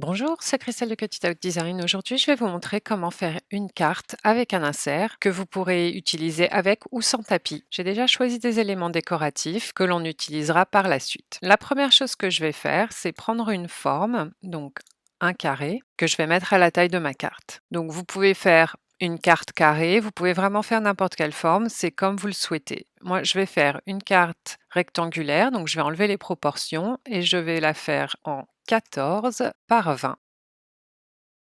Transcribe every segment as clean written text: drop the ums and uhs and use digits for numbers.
Bonjour, c'est Christelle de Cut Out Design. Aujourd'hui, je vais vous montrer comment faire une carte avec un insert que vous pourrez utiliser avec ou sans tapis. J'ai déjà choisi des éléments décoratifs que l'on utilisera par la suite. La première chose que je vais faire, c'est prendre une forme, donc un carré, que je vais mettre à la taille de ma carte. Donc vous pouvez faire une carte carrée, vous pouvez vraiment faire n'importe quelle forme, c'est comme vous le souhaitez. Moi, je vais faire une carte rectangulaire, donc je vais enlever les proportions et je vais la faire en 14 par 20.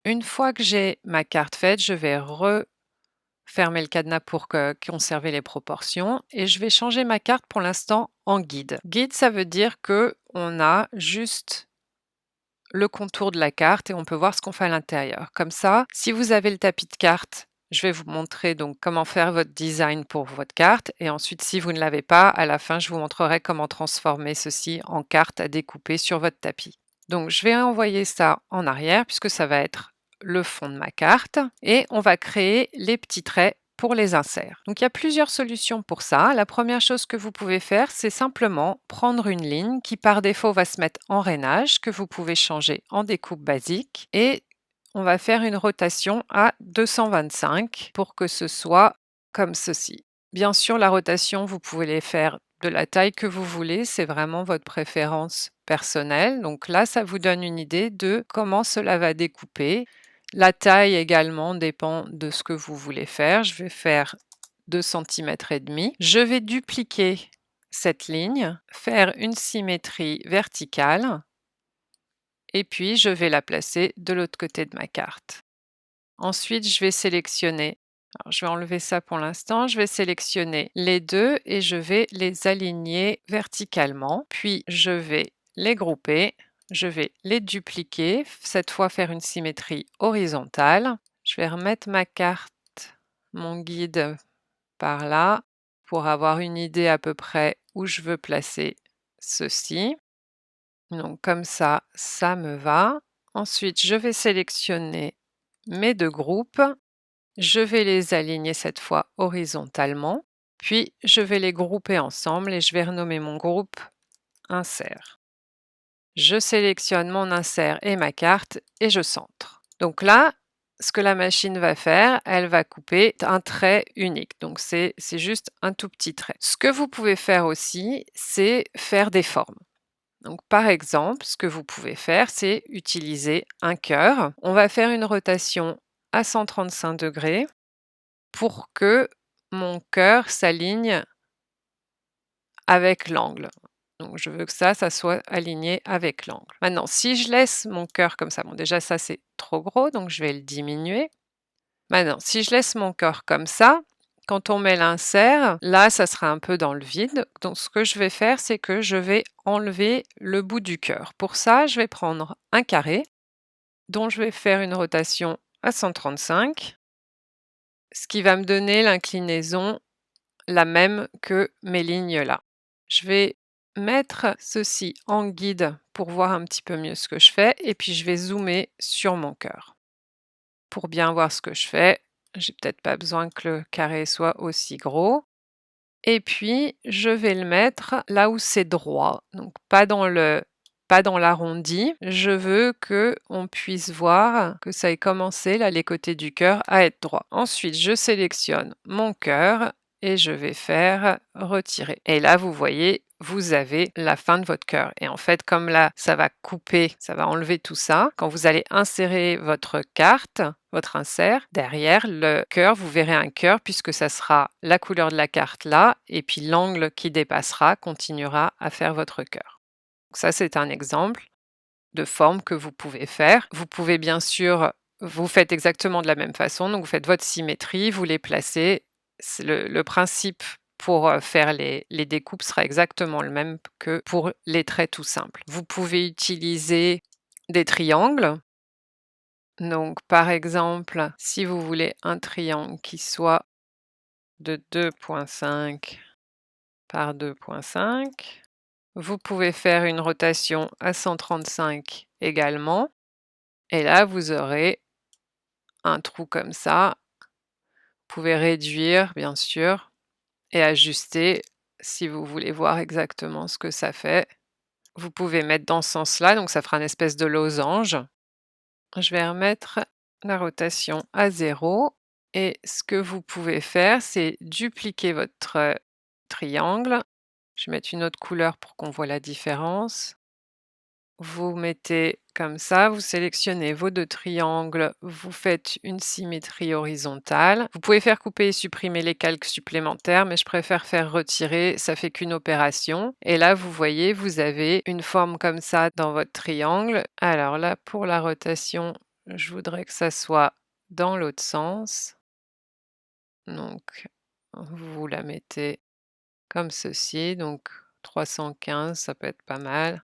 Une fois que j'ai ma carte faite, je vais refermer le cadenas pour conserver les proportions et je vais changer ma carte pour l'instant en guide. Guide, ça veut dire que on a juste le contour de la carte et on peut voir ce qu'on fait à l'intérieur. Comme ça, si vous avez le tapis de carte, je vais vous montrer donc comment faire votre design pour votre carte et ensuite si vous ne l'avez pas, à la fin je vous montrerai comment transformer ceci en carte à découper sur votre tapis. Donc je vais envoyer ça en arrière puisque ça va être le fond de ma carte et on va créer les petits traits pour les inserts. Donc il y a plusieurs solutions pour ça. La première chose que vous pouvez faire, c'est simplement prendre une ligne qui par défaut va se mettre en rainage, que vous pouvez changer en découpe basique et on va faire une rotation à 225 pour que ce soit comme ceci. Bien sûr, la rotation, vous pouvez les faire de la taille que vous voulez, c'est vraiment votre préférence personnelle. Donc là, ça vous donne une idée de comment cela va découper. La taille également dépend de ce que vous voulez faire. Je vais faire 2 cm et demi. Je vais dupliquer cette ligne, faire une symétrie verticale et puis je vais la placer de l'autre côté de ma carte. Ensuite, je vais sélectionner, alors je vais enlever ça pour l'instant, je vais sélectionner les deux et je vais les aligner verticalement. Puis je vais les grouper, je vais les dupliquer, cette fois faire une symétrie horizontale. Je vais remettre ma carte, mon guide par là pour avoir une idée à peu près où je veux placer ceci. Donc comme ça me va. Ensuite, je vais sélectionner mes deux groupes. Je vais les aligner cette fois horizontalement. Puis, je vais les grouper ensemble et je vais renommer mon groupe insert. Je sélectionne mon insert et ma carte et je centre. Donc là, ce que la machine va faire, elle va couper un trait unique. Donc c'est juste un tout petit trait. Ce que vous pouvez faire aussi, c'est faire des formes. Donc par exemple, ce que vous pouvez faire, c'est utiliser un cœur. On va faire une rotation à 135 degrés pour que mon cœur s'aligne avec l'angle. Donc je veux que ça soit aligné avec l'angle. Maintenant, si je laisse mon cœur comme ça, bon déjà ça c'est trop gros, donc je vais le diminuer. Maintenant, si je laisse mon cœur comme ça, quand on met l'insert, là ça sera un peu dans le vide. Donc ce que je vais faire, c'est que je vais enlever le bout du cœur. Pour ça, je vais prendre un carré dont je vais faire une rotation à 135, ce qui va me donner l'inclinaison la même que mes lignes là. Je vais mettre ceci en guide pour voir un petit peu mieux ce que je fais et puis je vais zoomer sur mon cœur. Pour bien voir ce que je fais, j'ai peut-être pas besoin que le carré soit aussi gros. Et puis je vais le mettre là où c'est droit, donc pas dans l'arrondi. Je veux que on puisse voir que ça ait commencé là les côtés du cœur à être droit. Ensuite, je sélectionne mon cœur et je vais faire retirer. Et là, vous voyez, vous avez la fin de votre cœur. Et en fait, comme là, ça va couper, ça va enlever tout ça. Quand vous allez insérer votre carte, votre insert, derrière le cœur, vous verrez un cœur puisque ça sera la couleur de la carte là, et puis l'angle qui dépassera continuera à faire votre cœur. Donc ça, c'est un exemple de forme que vous pouvez faire. Vous pouvez bien sûr, vous faites exactement de la même façon, donc vous faites votre symétrie, vous les placez. Le principe pour faire les découpes sera exactement le même que pour les traits tout simples. Vous pouvez utiliser des triangles. Donc par exemple, si vous voulez un triangle qui soit de 2,5 par 2,5, vous pouvez faire une rotation à 135 également. Et là, vous aurez un trou comme ça. Vous pouvez réduire, bien sûr, et ajuster si vous voulez voir exactement ce que ça fait. Vous pouvez mettre dans ce sens-là, donc ça fera une espèce de losange. Je vais remettre la rotation à 0 et ce que vous pouvez faire, c'est dupliquer votre triangle. Je vais mettre une autre couleur pour qu'on voit la différence. Vous mettez comme ça, vous sélectionnez vos 2 triangles, vous faites une symétrie horizontale. Vous pouvez faire couper et supprimer les calques supplémentaires, mais je préfère faire retirer, ça fait qu'une opération. Et là, vous voyez, vous avez une forme comme ça dans votre triangle. Alors là, pour la rotation, je voudrais que ça soit dans l'autre sens. Donc, vous la mettez comme ceci, donc 315, ça peut être pas mal.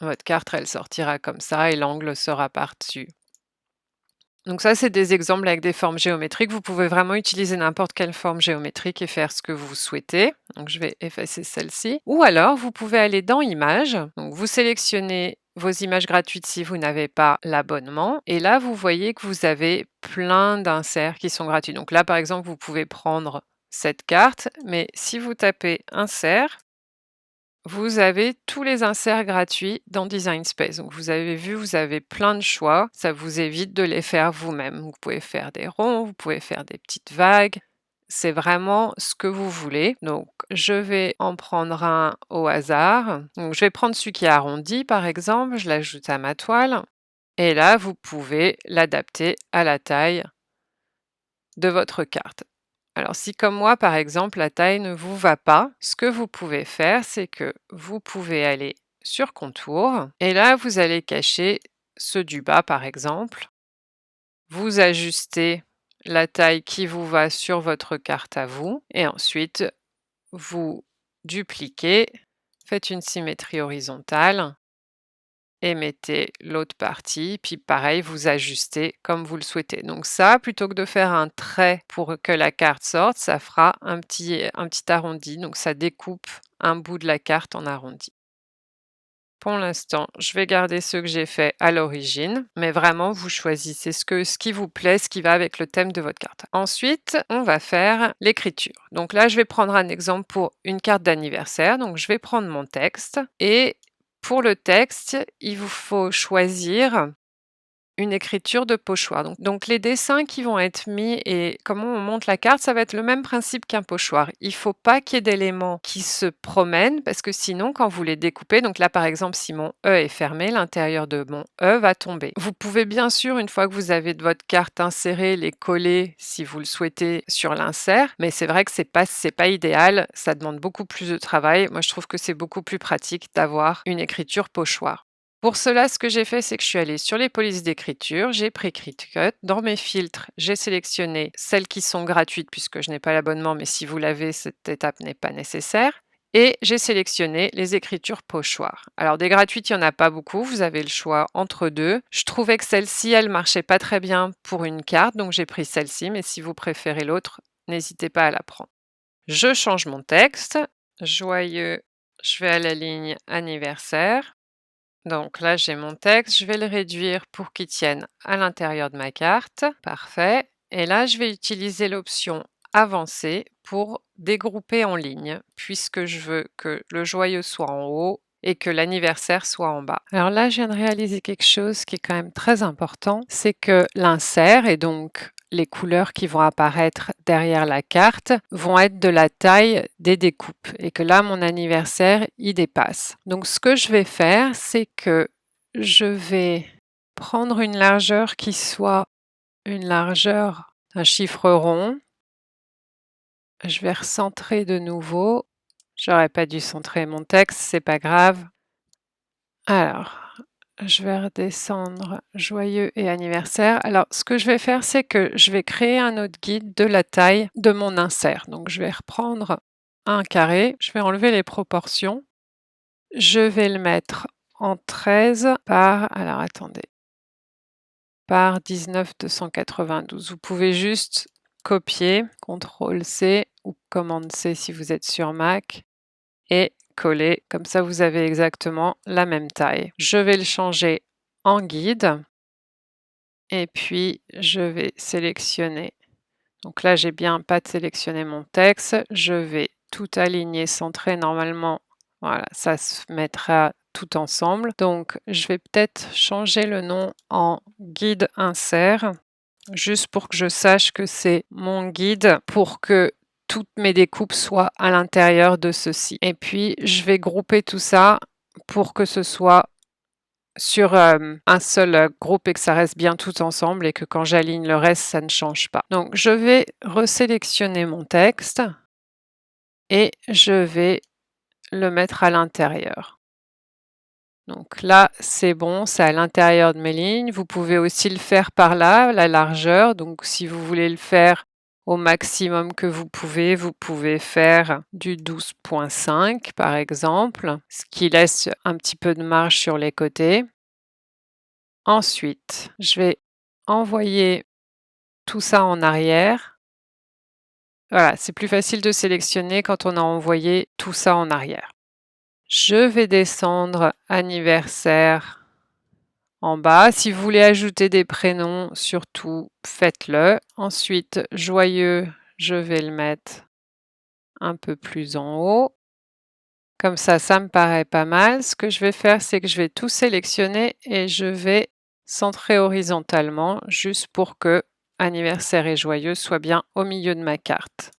Votre carte, elle sortira comme ça et l'angle sera par-dessus. Donc ça, c'est des exemples avec des formes géométriques. Vous pouvez vraiment utiliser n'importe quelle forme géométrique et faire ce que vous souhaitez. Donc je vais effacer celle-ci. Ou alors, vous pouvez aller dans Images. Donc vous sélectionnez vos images gratuites si vous n'avez pas l'abonnement. Et là, vous voyez que vous avez plein d'inserts qui sont gratuits. Donc là, par exemple, vous pouvez prendre cette carte, mais si vous tapez Insert, vous avez tous les inserts gratuits dans Design Space. Donc vous avez vu, vous avez plein de choix. Ça vous évite de les faire vous-même. Vous pouvez faire des ronds, vous pouvez faire des petites vagues. C'est vraiment ce que vous voulez. Donc je vais en prendre un au hasard. Donc je vais prendre celui qui est arrondi par exemple. Je l'ajoute à ma toile. Et là, vous pouvez l'adapter à la taille de votre carte. Alors si comme moi, par exemple, la taille ne vous va pas, ce que vous pouvez faire, c'est que vous pouvez aller sur Contour et là, vous allez cacher ceux du bas, par exemple. Vous ajustez la taille qui vous va sur votre carte à vous et ensuite, vous dupliquez, faites une symétrie horizontale et mettez l'autre partie, puis pareil, vous ajustez comme vous le souhaitez. Donc ça, plutôt que de faire un trait pour que la carte sorte, ça fera un petit arrondi, donc ça découpe un bout de la carte en arrondi. Pour l'instant, je vais garder ceux que j'ai fait à l'origine, mais vraiment, vous choisissez ce qui vous plaît, ce qui va avec le thème de votre carte. Ensuite, on va faire l'écriture. Donc là, je vais prendre un exemple pour une carte d'anniversaire. Donc, je vais prendre mon texte et pour le texte, il vous faut choisir une écriture de pochoir. Donc les dessins qui vont être mis et comment on monte la carte, ça va être le même principe qu'un pochoir. Il ne faut pas qu'il y ait d'éléments qui se promènent parce que sinon, quand vous les découpez, donc là par exemple, si mon E est fermé, l'intérieur de mon E va tomber. Vous pouvez bien sûr, une fois que vous avez de votre carte insérée, les coller si vous le souhaitez sur l'insert, mais c'est vrai que c'est pas idéal, ça demande beaucoup plus de travail. Moi, je trouve que c'est beaucoup plus pratique d'avoir une écriture pochoir. Pour cela, ce que j'ai fait, c'est que je suis allée sur les polices d'écriture, j'ai pris Cricut. Dans mes filtres, j'ai sélectionné celles qui sont gratuites puisque je n'ai pas l'abonnement, mais si vous l'avez, cette étape n'est pas nécessaire. Et j'ai sélectionné les écritures pochoir. Alors des gratuites, il n'y en a pas beaucoup, vous avez le choix entre deux. Je trouvais que celle-ci, elle marchait pas très bien pour une carte, donc j'ai pris celle-ci, mais si vous préférez l'autre, n'hésitez pas à la prendre. Je change mon texte, joyeux, je vais à la ligne anniversaire. Donc là, j'ai mon texte, je vais le réduire pour qu'il tienne à l'intérieur de ma carte. Parfait. Et là, je vais utiliser l'option Avancer pour dégrouper en ligne, puisque je veux que le joyeux soit en haut et que l'anniversaire soit en bas. Alors là, je viens de réaliser quelque chose qui est quand même très important, c'est que l'insert et donc les couleurs qui vont apparaître derrière la carte vont être de la taille des découpes et que là, mon anniversaire, y dépasse. Donc, ce que je vais faire, c'est que je vais prendre une largeur qui soit une largeur d'un chiffre rond. Je vais recentrer de nouveau. J'aurais pas dû centrer mon texte, c'est pas grave. Alors, je vais redescendre joyeux et anniversaire. Alors, ce que je vais faire, c'est que je vais créer un autre guide de la taille de mon insert. Donc, je vais reprendre un carré. Je vais enlever les proportions. Je vais le mettre en 13 par, alors attendez, par 19 292. Vous pouvez juste copier, CTRL-C ou commande-C si vous êtes sur Mac et coller. Comme ça, vous avez exactement la même taille. Je vais le changer en guide et puis je vais sélectionner. Donc là, j'ai bien pas de sélectionner mon texte. Je vais tout aligner, centrer normalement. Voilà, ça se mettra tout ensemble. Donc, je vais peut-être changer le nom en guide insert, juste pour que je sache que c'est mon guide, pour que toutes mes découpes soient à l'intérieur de ceci. Et puis, je vais grouper tout ça pour que ce soit sur un seul groupe et que ça reste bien tout ensemble et que quand j'aligne le reste, ça ne change pas. Donc, je vais resélectionner mon texte et je vais le mettre à l'intérieur. Donc là, c'est bon, c'est à l'intérieur de mes lignes. Vous pouvez aussi le faire par là, la largeur. Donc si vous voulez le faire au maximum que vous pouvez faire du 12,5 par exemple, ce qui laisse un petit peu de marge sur les côtés. Ensuite, je vais envoyer tout ça en arrière. Voilà, c'est plus facile de sélectionner quand on a envoyé tout ça en arrière. Je vais descendre anniversaire en bas. Si vous voulez ajouter des prénoms, surtout faites-le. Ensuite, joyeux, je vais le mettre un peu plus en haut. Comme ça me paraît pas mal. Ce que je vais faire, c'est que je vais tout sélectionner et je vais centrer horizontalement, juste pour que anniversaire et joyeux soient bien au milieu de ma carte.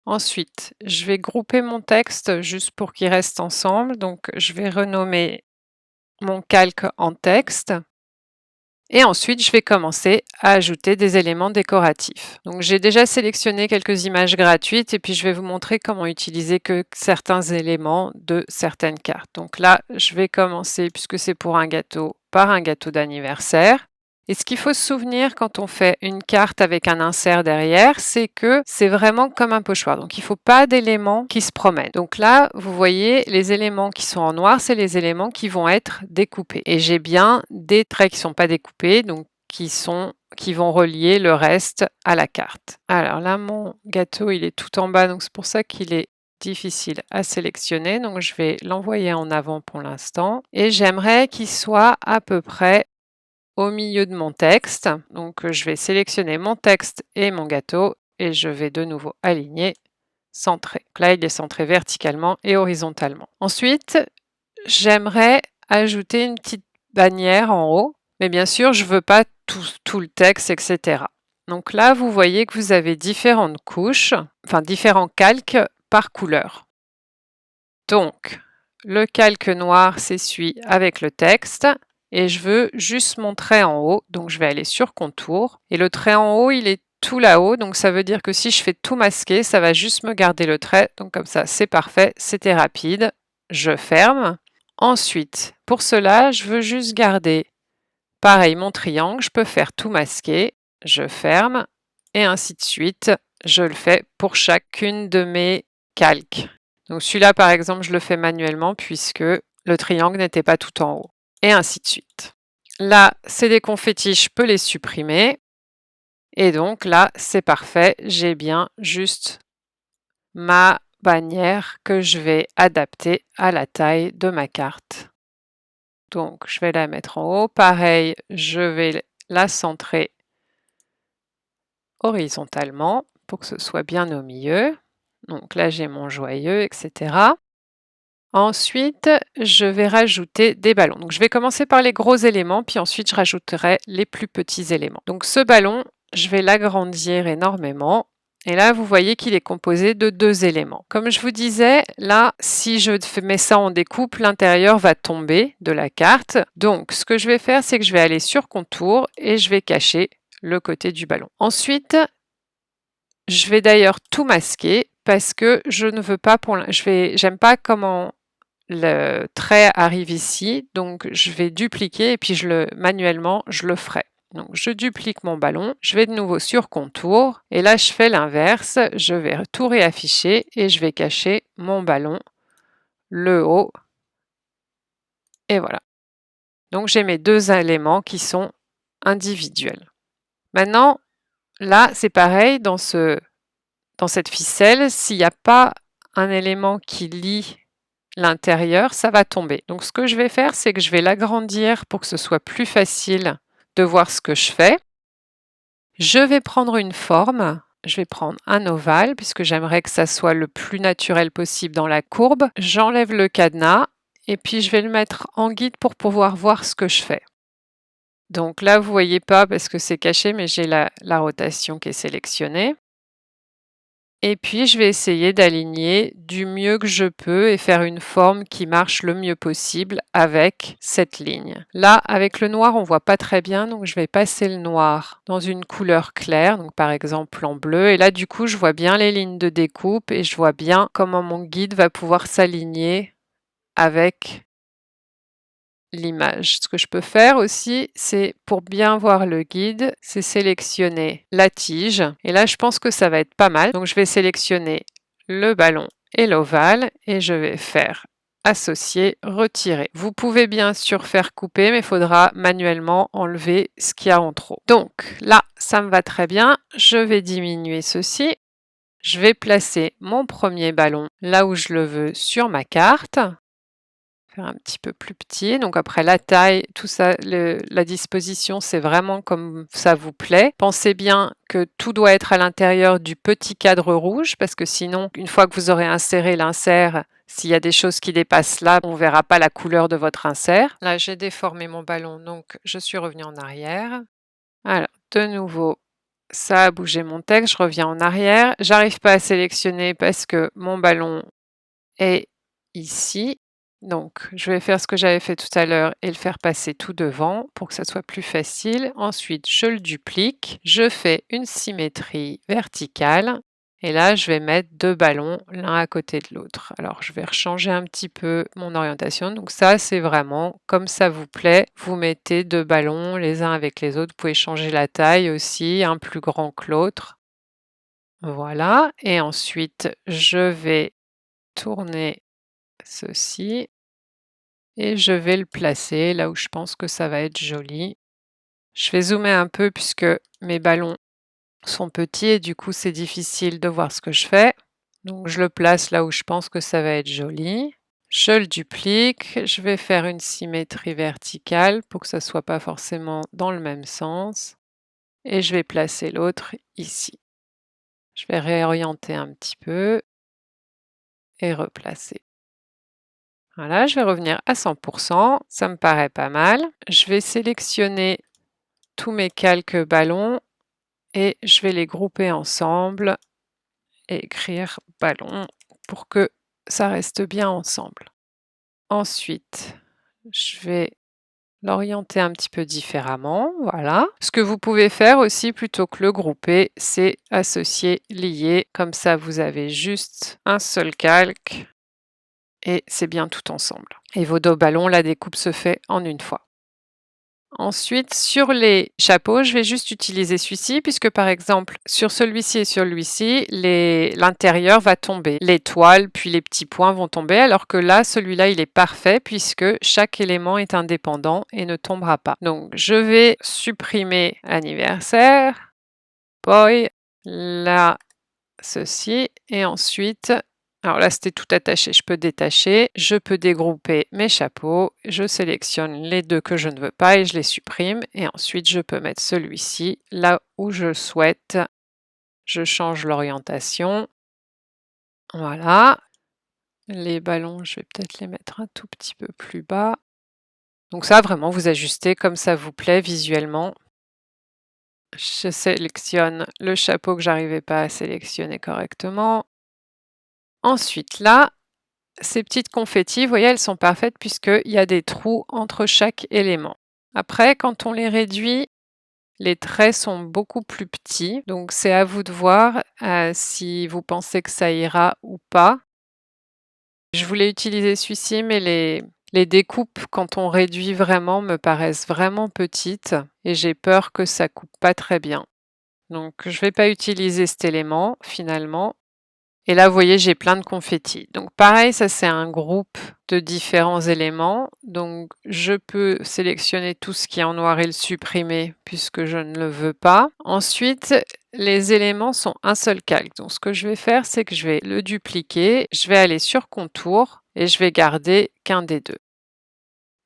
Ensuite, je vais grouper mon texte juste pour qu'ils restent ensemble. Donc, je vais renommer mon calque en texte. Et ensuite, je vais commencer à ajouter des éléments décoratifs. Donc, j'ai déjà sélectionné quelques images gratuites et puis je vais vous montrer comment utiliser que certains éléments de certaines cartes. Donc là, je vais commencer, puisque c'est pour un gâteau, par un gâteau d'anniversaire. Et ce qu'il faut se souvenir quand on fait une carte avec un insert derrière, c'est que c'est vraiment comme un pochoir. Donc, il ne faut pas d'éléments qui se promènent. Donc là, vous voyez, les éléments qui sont en noir, c'est les éléments qui vont être découpés. Et j'ai bien des traits qui ne sont pas découpés, donc qui vont relier le reste à la carte. Alors là, mon gâteau, il est tout en bas, donc c'est pour ça qu'il est difficile à sélectionner. Donc, je vais l'envoyer en avant pour l'instant. Et j'aimerais qu'il soit à peu près au milieu de mon texte. Donc, je vais sélectionner mon texte et mon gâteau et je vais de nouveau aligner, centrer. Donc là, il est centré verticalement et horizontalement. Ensuite, j'aimerais ajouter une petite bannière en haut, mais bien sûr, je ne veux pas tout le texte, etc. Donc là, vous voyez que vous avez différentes couches, enfin différents calques par couleur. Donc, le calque noir s'essuie avec le texte. Et je veux juste mon trait en haut, donc je vais aller sur contour. Et le trait en haut, il est tout là-haut, donc ça veut dire que si je fais tout masquer, ça va juste me garder le trait. Donc comme ça, c'est parfait, c'était rapide. Je ferme. Ensuite, pour cela, je veux juste garder, pareil, mon triangle. Je peux faire tout masquer, je ferme, et ainsi de suite. Je le fais pour chacune de mes calques. Donc celui-là, par exemple, je le fais manuellement puisque le triangle n'était pas tout en haut. Et ainsi de suite. Là, c'est des confettis, je peux les supprimer. Et donc là, c'est parfait. J'ai bien juste ma bannière que je vais adapter à la taille de ma carte. Donc, je vais la mettre en haut. Pareil, je vais la centrer horizontalement pour que ce soit bien au milieu. Donc là, j'ai mon joyeux, etc. Ensuite, je vais rajouter des ballons. Donc, je vais commencer par les gros éléments, puis ensuite, je rajouterai les plus petits éléments. Donc, ce ballon, je vais l'agrandir énormément. Et là, vous voyez qu'il est composé de 2 éléments. Comme je vous disais, là, si je mets ça en découpe, l'intérieur va tomber de la carte. Donc, ce que je vais faire, c'est que je vais aller sur contour et je vais cacher le côté du ballon. Ensuite, je vais d'ailleurs tout masquer parce que je ne veux pas j'aime pas comment le trait arrive ici, donc je vais dupliquer et puis manuellement, je le ferai. Donc je duplique mon ballon, je vais de nouveau sur contour et là je fais l'inverse, je vais tout réafficher et je vais cacher mon ballon, le haut et voilà. Donc j'ai mes 2 éléments qui sont individuels. Maintenant, là c'est pareil dans cette ficelle, s'il n'y a pas un élément qui lie l'intérieur, ça va tomber. Donc ce que je vais faire, c'est que je vais l'agrandir pour que ce soit plus facile de voir ce que je fais. Je vais prendre une forme, je vais prendre un ovale puisque j'aimerais que ça soit le plus naturel possible dans la courbe. J'enlève le cadenas et puis je vais le mettre en guide pour pouvoir voir ce que je fais. Donc là, vous voyez pas parce que c'est caché, mais j'ai la rotation qui est sélectionnée. Et puis, je vais essayer d'aligner du mieux que je peux et faire une forme qui marche le mieux possible avec cette ligne. Là, avec le noir, on voit pas très bien, donc je vais passer le noir dans une couleur claire, donc par exemple en bleu. Et là, du coup, je vois bien les lignes de découpe et je vois bien comment mon guide va pouvoir s'aligner avec l'image. Ce que je peux faire aussi, c'est pour bien voir le guide, c'est sélectionner la tige. Et là, je pense que ça va être pas mal. Donc, je vais sélectionner le ballon et l'ovale et je vais faire associer, retirer. Vous pouvez bien sûr faire couper, mais il faudra manuellement enlever ce qu'il y a en trop. Donc là, ça me va très bien. Je vais diminuer ceci. Je vais placer mon premier ballon là où je le veux sur ma carte. Faire un petit peu plus petit. Donc après la taille, tout ça, la disposition, c'est vraiment comme ça vous plaît. Pensez bien que tout doit être à l'intérieur du petit cadre rouge parce que sinon, une fois que vous aurez inséré l'insert, s'il y a des choses qui dépassent là, on ne verra pas la couleur de votre insert. Là, j'ai déformé mon ballon, donc je suis revenue en arrière. Alors, de nouveau, ça a bougé mon texte, je reviens en arrière. J'arrive pas à sélectionner parce que mon ballon est ici. Donc, je vais faire ce que j'avais fait tout à l'heure et le faire passer tout devant pour que ça soit plus facile. Ensuite, je le duplique. Je fais une symétrie verticale. Et là, je vais mettre deux ballons l'un à côté de l'autre. Alors, je vais rechanger un petit peu mon orientation. Donc ça, c'est vraiment comme ça vous plaît. Vous mettez deux ballons les uns avec les autres. Vous pouvez changer la taille aussi, un plus grand que l'autre. Voilà. Et ensuite, je vais tourner ceci et je vais le placer là où je pense que ça va être joli. Je vais zoomer un peu puisque mes ballons sont petits et du coup c'est difficile de voir ce que je fais. Donc je le place là où je pense que ça va être joli. Je le duplique, je vais faire une symétrie verticale pour que ça soit pas forcément dans le même sens et je vais placer l'autre ici. Je vais réorienter un petit peu et replacer. Voilà, je vais revenir à 100%, ça me paraît pas mal. Je vais sélectionner tous mes calques ballons et je vais les grouper ensemble et écrire ballon pour que ça reste bien ensemble. Ensuite, je vais l'orienter un petit peu différemment, voilà. Ce que vous pouvez faire aussi plutôt que le grouper, c'est associer, lier, comme ça vous avez juste un seul calque et c'est bien tout ensemble. Et vos deux ballons, la découpe se fait en une fois. Ensuite, sur les chapeaux, je vais juste utiliser celui-ci puisque par exemple, sur celui-ci et sur celui-ci, l'intérieur va tomber. L'étoile puis les petits points vont tomber alors que là, celui-là, il est parfait puisque chaque élément est indépendant et ne tombera pas. Donc, je vais supprimer anniversaire, poi, là, ceci et ensuite alors là, c'était tout attaché, je peux détacher, je peux dégrouper mes chapeaux, je sélectionne les deux que je ne veux pas et je les supprime. Et ensuite, je peux mettre celui-ci là où je souhaite. Je change l'orientation. Voilà. Les ballons, je vais peut-être les mettre un tout petit peu plus bas. Donc ça, vraiment, vous ajustez comme ça vous plaît visuellement. Je sélectionne le chapeau que j'arrivais pas à sélectionner correctement. Ensuite, là, ces petites confettis, vous voyez, elles sont parfaites puisqu'il y a des trous entre chaque élément. Après, quand on les réduit, les traits sont beaucoup plus petits. Donc, c'est à vous de voir si vous pensez que ça ira ou pas. Je voulais utiliser celui-ci, mais les découpes, quand on réduit vraiment, me paraissent vraiment petites et j'ai peur que ça coupe pas très bien. Donc, je ne vais pas utiliser cet élément finalement. Et là, vous voyez, j'ai plein de confettis. Donc pareil, ça c'est un groupe de différents éléments. Donc je peux sélectionner tout ce qui est en noir et le supprimer puisque je ne le veux pas. Ensuite, les éléments sont un seul calque. Donc ce que je vais faire, c'est que je vais le dupliquer. Je vais aller sur contour et je vais garder qu'un des deux.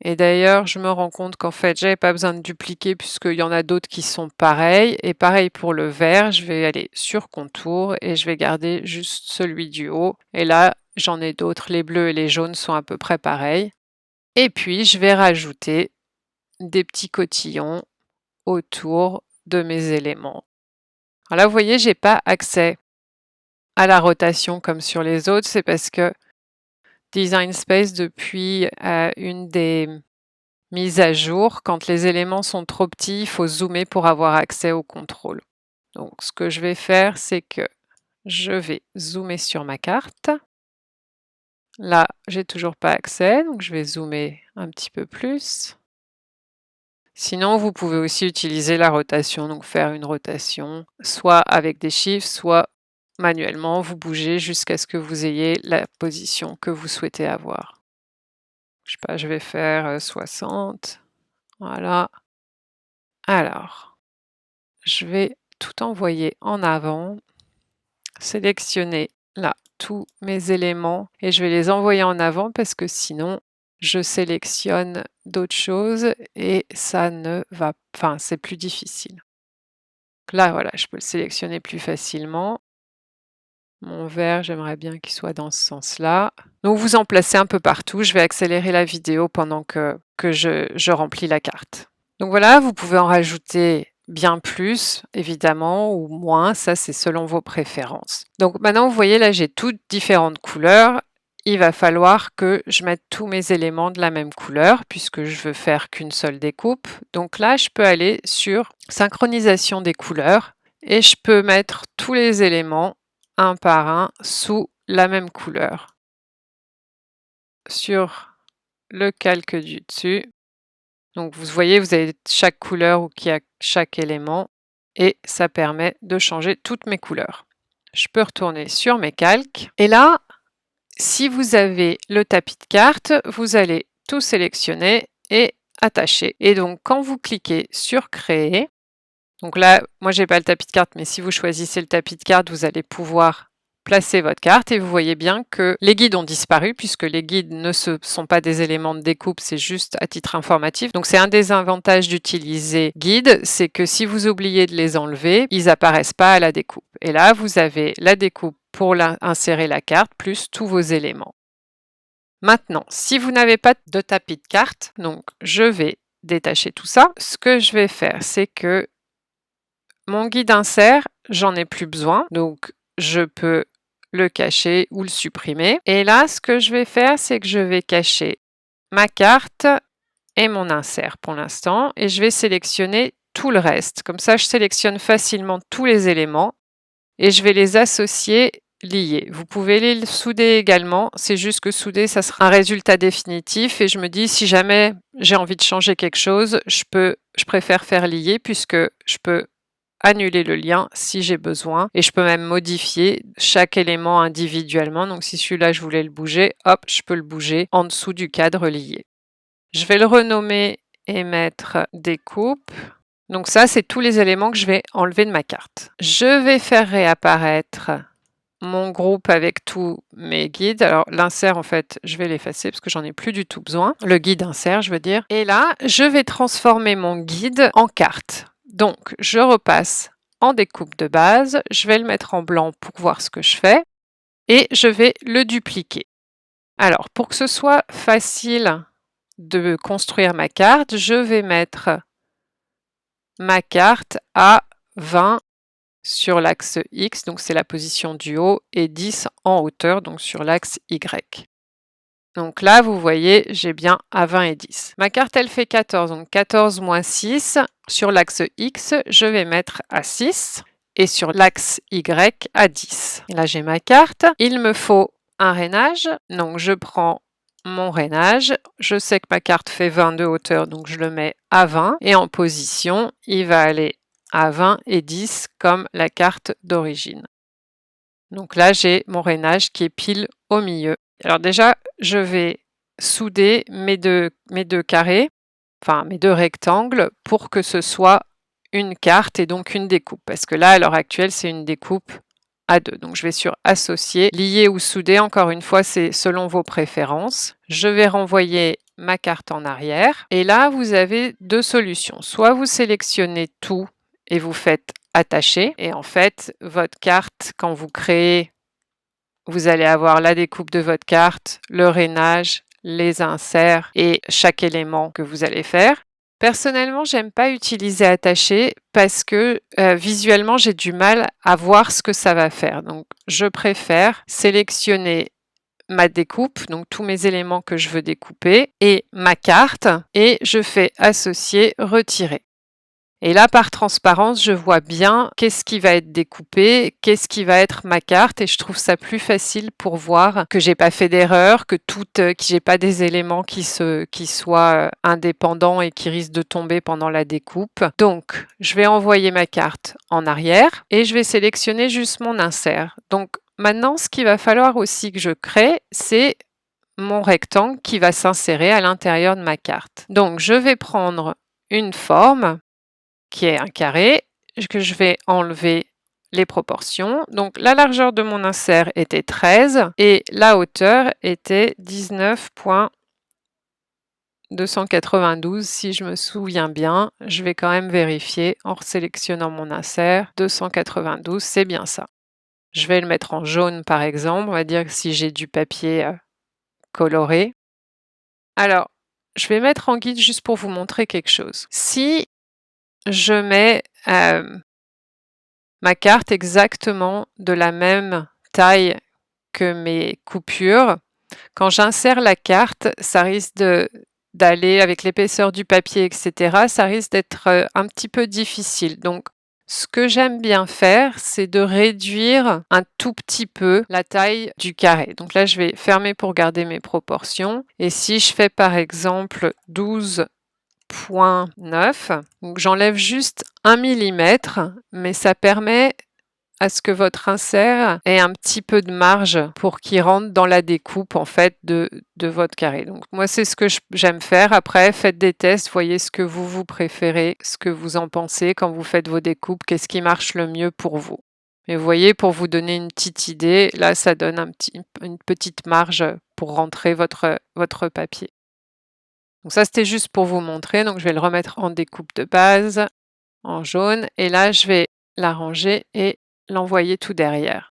Et d'ailleurs, je me rends compte qu'en fait, j'avais pas besoin de dupliquer puisqu'il y en a d'autres qui sont pareils. Et pareil pour le vert, je vais aller sur contour et je vais garder juste celui du haut. Et là, j'en ai d'autres. Les bleus et les jaunes sont à peu près pareils. Et puis, je vais rajouter des petits cotillons autour de mes éléments. Alors là, vous voyez, j'ai pas accès à la rotation comme sur les autres. C'est parce que Design Space, depuis une des mises à jour, quand les éléments sont trop petits, il faut zoomer pour avoir accès au contrôle. Donc, ce que je vais faire, c'est que je vais zoomer sur ma carte. Là, j'ai toujours pas accès, donc je vais zoomer un petit peu plus. Sinon, vous pouvez aussi utiliser la rotation, donc faire une rotation, soit avec des chiffres, soit manuellement, vous bougez jusqu'à ce que vous ayez la position que vous souhaitez avoir. Je sais pas, je vais faire 60. Voilà. Alors, je vais tout envoyer en avant, sélectionner là tous mes éléments et je vais les envoyer en avant parce que sinon, je sélectionne d'autres choses et ça ne va pas, enfin, c'est plus difficile. Là, voilà, je peux le sélectionner plus facilement. Mon vert, j'aimerais bien qu'il soit dans ce sens-là. Donc, vous en placez un peu partout. Je vais accélérer la vidéo pendant que je remplis la carte. Donc voilà, vous pouvez en rajouter bien plus, évidemment, ou moins. Ça, c'est selon vos préférences. Donc maintenant, vous voyez, là, j'ai toutes différentes couleurs. Il va falloir que je mette tous mes éléments de la même couleur puisque je veux faire qu'une seule découpe. Donc là, je peux aller sur synchronisation des couleurs et je peux mettre tous les éléments un par un sous la même couleur. Sur le calque du dessus, donc vous voyez, vous avez chaque couleur où il y a chaque élément et ça permet de changer toutes mes couleurs. Je peux retourner sur mes calques et là, si vous avez le tapis de cartes, vous allez tout sélectionner et attacher. Et donc quand vous cliquez sur créer, donc là, moi j'ai pas le tapis de cartes, mais si vous choisissez le tapis de cartes, vous allez pouvoir placer votre carte et vous voyez bien que les guides ont disparu puisque les guides ne sont pas des éléments de découpe, c'est juste à titre informatif. Donc c'est un des avantages d'utiliser guide, c'est que si vous oubliez de les enlever, ils apparaissent pas à la découpe. Et là, vous avez la découpe pour insérer la carte plus tous vos éléments. Maintenant, si vous n'avez pas de tapis de cartes, donc je vais détacher tout ça. Ce que je vais faire, c'est que mon guide insert, j'en ai plus besoin, donc je peux le cacher ou le supprimer. Et là, ce que je vais faire, c'est que je vais cacher ma carte et mon insert pour l'instant et je vais sélectionner tout le reste. Comme ça, je sélectionne facilement tous les éléments et je vais les associer liés. Vous pouvez les souder également, c'est juste que souder, ça sera un résultat définitif et je me dis si jamais j'ai envie de changer quelque chose, je préfère faire lier puisque je peux annuler le lien si j'ai besoin et je peux même modifier chaque élément individuellement. Donc si celui-là je voulais le bouger, hop, je peux le bouger en dessous du cadre lié. Je vais le renommer et mettre découpe. Donc ça, c'est tous les éléments que je vais enlever de ma carte. Je vais faire réapparaître mon groupe avec tous mes guides. Alors l'insert, en fait, je vais l'effacer parce que j'en ai plus du tout besoin. Le guide insert, je veux dire. Et là, je vais transformer mon guide en carte. Donc, je repasse en découpe de base. Je vais le mettre en blanc pour voir ce que je fais. Et je vais le dupliquer. Alors, pour que ce soit facile de construire ma carte, je vais mettre ma carte à 20 sur l'axe X, donc c'est la position du haut, et 10 en hauteur, donc sur l'axe Y. Donc là, vous voyez, j'ai bien à 20 et 10. Ma carte, elle fait 14, donc 14 moins 6. Sur l'axe X, je vais mettre à 6 et sur l'axe Y à 10. Et là, j'ai ma carte. Il me faut un rainage, donc je prends mon rainage. Je sais que ma carte fait 20 de hauteur, donc je le mets à 20. Et en position, il va aller à 20 et 10 comme la carte d'origine. Donc là, j'ai mon rainage qui est pile au milieu. Alors déjà, je vais souder mes deux carrés, enfin mes deux rectangles, pour que ce soit une carte et donc une découpe. Parce que là, à l'heure actuelle, c'est une découpe à deux. Donc je vais sur associer, lier ou souder. Encore une fois, c'est selon vos préférences. Je vais renvoyer ma carte en arrière. Et là, vous avez deux solutions. Soit vous sélectionnez tout et vous faites attacher. Et en fait, votre carte, quand vous créez, vous allez avoir la découpe de votre carte, le rainage, les inserts et chaque élément que vous allez faire. Personnellement, j'aime pas utiliser attacher parce que visuellement, j'ai du mal à voir ce que ça va faire. Donc, je préfère sélectionner ma découpe, donc tous mes éléments que je veux découper, et ma carte, et je fais associer, retirer. Et là, par transparence, je vois bien qu'est-ce qui va être découpé, qu'est-ce qui va être ma carte, et je trouve ça plus facile pour voir que j'ai pas fait d'erreur, que j'ai pas des éléments qui soient indépendants et qui risquent de tomber pendant la découpe. Donc, je vais envoyer ma carte en arrière et je vais sélectionner juste mon insert. Donc, maintenant, ce qu'il va falloir aussi que je crée, c'est mon rectangle qui va s'insérer à l'intérieur de ma carte. Donc, je vais prendre une forme qui est un carré, que je vais enlever les proportions. Donc la largeur de mon insert était 13 et la hauteur était 19,292 si je me souviens bien. Je vais quand même vérifier en sélectionnant mon insert. 292, c'est bien ça. Je vais le mettre en jaune par exemple. On va dire que si j'ai du papier coloré. Alors, je vais mettre en guide juste pour vous montrer quelque chose. Si je mets ma carte exactement de la même taille que mes coupures. Quand j'insère la carte, ça risque d'aller avec l'épaisseur du papier, etc. Ça risque d'être un petit peu difficile. Donc, ce que j'aime bien faire, c'est de réduire un tout petit peu la taille du carré. Donc là, je vais fermer pour garder mes proportions. Et si je fais par exemple 12,9, donc j'enlève juste 1 mm, mais ça permet à ce que votre insert ait un petit peu de marge pour qu'il rentre dans la découpe en fait de votre carré. Donc moi c'est ce que j'aime faire. Après faites des tests, voyez ce que vous préférez, ce que vous en pensez quand vous faites vos découpes, qu'est-ce qui marche le mieux pour vous. Mais vous voyez, pour vous donner une petite idée, là ça donne une petite marge pour rentrer votre papier. Donc ça c'était juste pour vous montrer, donc je vais le remettre en découpe de base, en jaune, et là je vais l'arranger et l'envoyer tout derrière.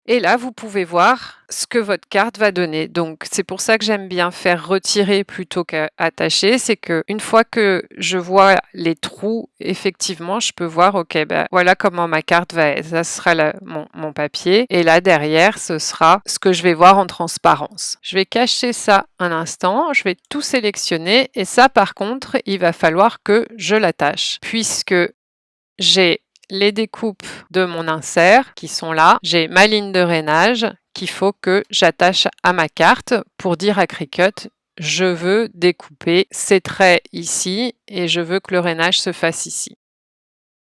Et là, vous pouvez voir ce que votre carte va donner. Donc, c'est pour ça que j'aime bien faire retirer plutôt qu'attacher. C'est que une fois que je vois les trous, effectivement, je peux voir, OK, ben, voilà comment ma carte va être. Ça sera mon papier. Et là, derrière, ce sera ce que je vais voir en transparence. Je vais cacher ça un instant. Je vais tout sélectionner. Et ça, par contre, il va falloir que je l'attache. Puisque j'ai les découpes de mon insert qui sont là. J'ai ma ligne de rainage qu'il faut que j'attache à ma carte pour dire à Cricut, je veux découper ces traits ici et je veux que le rainage se fasse ici.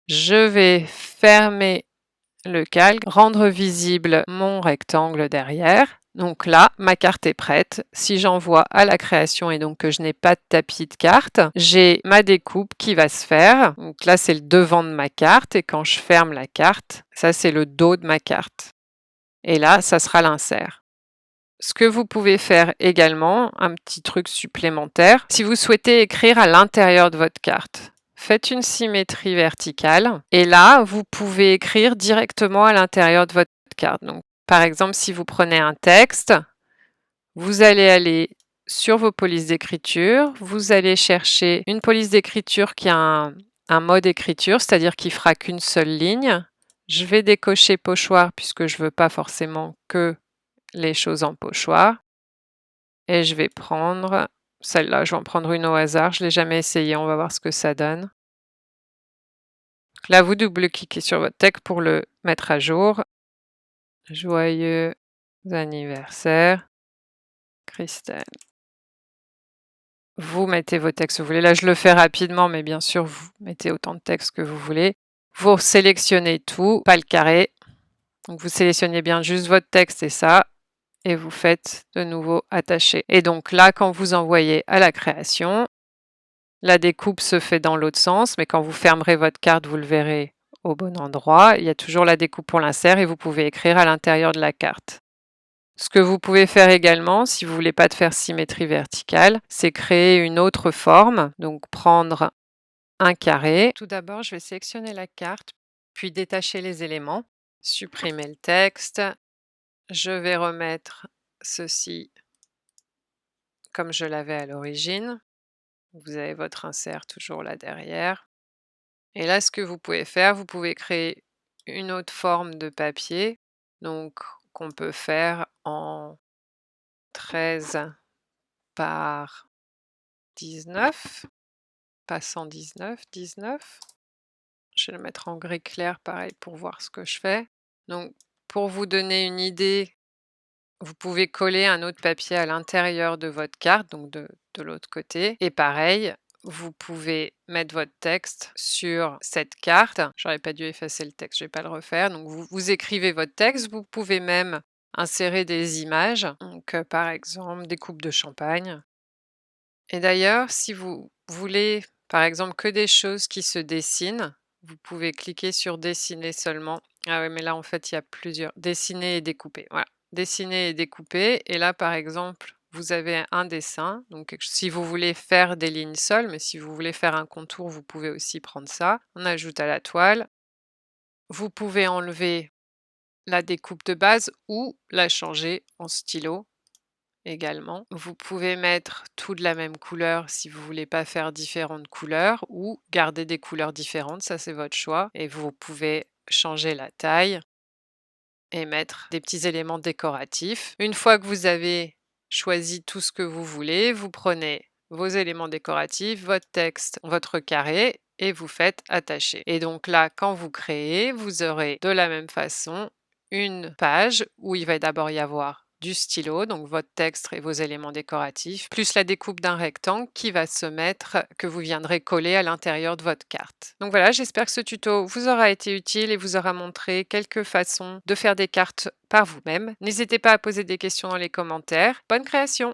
Je vais fermer le calque, rendre visible mon rectangle derrière. Donc là, ma carte est prête. Si j'envoie à la création et donc que je n'ai pas de tapis de carte, j'ai ma découpe qui va se faire. Donc là, c'est le devant de ma carte et quand je ferme la carte, ça c'est le dos de ma carte. Et là, ça sera l'insert. Ce que vous pouvez faire également, un petit truc supplémentaire, si vous souhaitez écrire à l'intérieur de votre carte, faites une symétrie verticale et là, vous pouvez écrire directement à l'intérieur de votre carte. Donc, par exemple, si vous prenez un texte, vous allez aller sur vos polices d'écriture, vous allez chercher une police d'écriture qui a un mode écriture, c'est-à-dire qui fera qu'une seule ligne. Je vais décocher pochoir puisque je ne veux pas forcément que les choses en pochoir. Et je vais prendre celle-là, je vais en prendre une au hasard, je ne l'ai jamais essayé, on va voir ce que ça donne. Donc là, vous double-cliquez sur votre texte pour le mettre à jour. Joyeux anniversaire, Christelle. Vous mettez vos textes que vous voulez. Là, je le fais rapidement, mais bien sûr, vous mettez autant de texte que vous voulez. Vous sélectionnez tout, pas le carré. Donc, vous sélectionnez bien juste votre texte et ça. Et vous faites de nouveau attacher. Et donc là, quand vous envoyez à la création, la découpe se fait dans l'autre sens, mais quand vous fermerez votre carte, vous le verrez au bon endroit. Il y a toujours la découpe pour l'insert et vous pouvez écrire à l'intérieur de la carte. Ce que vous pouvez faire également, si vous ne voulez pas de faire symétrie verticale, c'est créer une autre forme. Donc prendre un carré. Tout d'abord, je vais sélectionner la carte, puis détacher les éléments, supprimer le texte. Je vais remettre ceci comme je l'avais à l'origine. Vous avez votre insert toujours là derrière. Et là, ce que vous pouvez faire, vous pouvez créer une autre forme de papier, donc qu'on peut faire en 13 par 19, pas 119, 19. Je vais le mettre en gris clair, pareil, pour voir ce que je fais. Donc, pour vous donner une idée, vous pouvez coller un autre papier à l'intérieur de votre carte, donc de l'autre côté. Et pareil, vous pouvez mettre votre texte sur cette carte. J'aurais pas dû effacer le texte, je vais pas le refaire. Donc, vous écrivez votre texte. Vous pouvez même insérer des images, donc par exemple des coupes de champagne. Et d'ailleurs, si vous voulez, par exemple, que des choses qui se dessinent, vous pouvez cliquer sur dessiner seulement. Ah oui, mais là, en fait, il y a plusieurs. Dessiner et découper. Voilà. Dessiner et découper. Et là, par exemple, vous avez un dessin. Donc, si vous voulez faire des lignes seules, mais si vous voulez faire un contour, vous pouvez aussi prendre ça. On ajoute à la toile. Vous pouvez enlever la découpe de base ou la changer en stylo également. Vous pouvez mettre tout de la même couleur si vous voulez pas faire différentes couleurs ou garder des couleurs différentes, ça c'est votre choix. Et vous pouvez changer la taille et mettre des petits éléments décoratifs. Une fois que vous avez choisi tout ce que vous voulez, vous prenez vos éléments décoratifs, votre texte, votre carré et vous faites attacher. Et donc là, quand vous créez, vous aurez de la même façon une page où il va d'abord y avoir du stylo, donc votre texte et vos éléments décoratifs, plus la découpe d'un rectangle qui va se mettre, que vous viendrez coller à l'intérieur de votre carte. Donc voilà, j'espère que ce tuto vous aura été utile et vous aura montré quelques façons de faire des cartes par vous-même. N'hésitez pas à poser des questions dans les commentaires. Bonne création!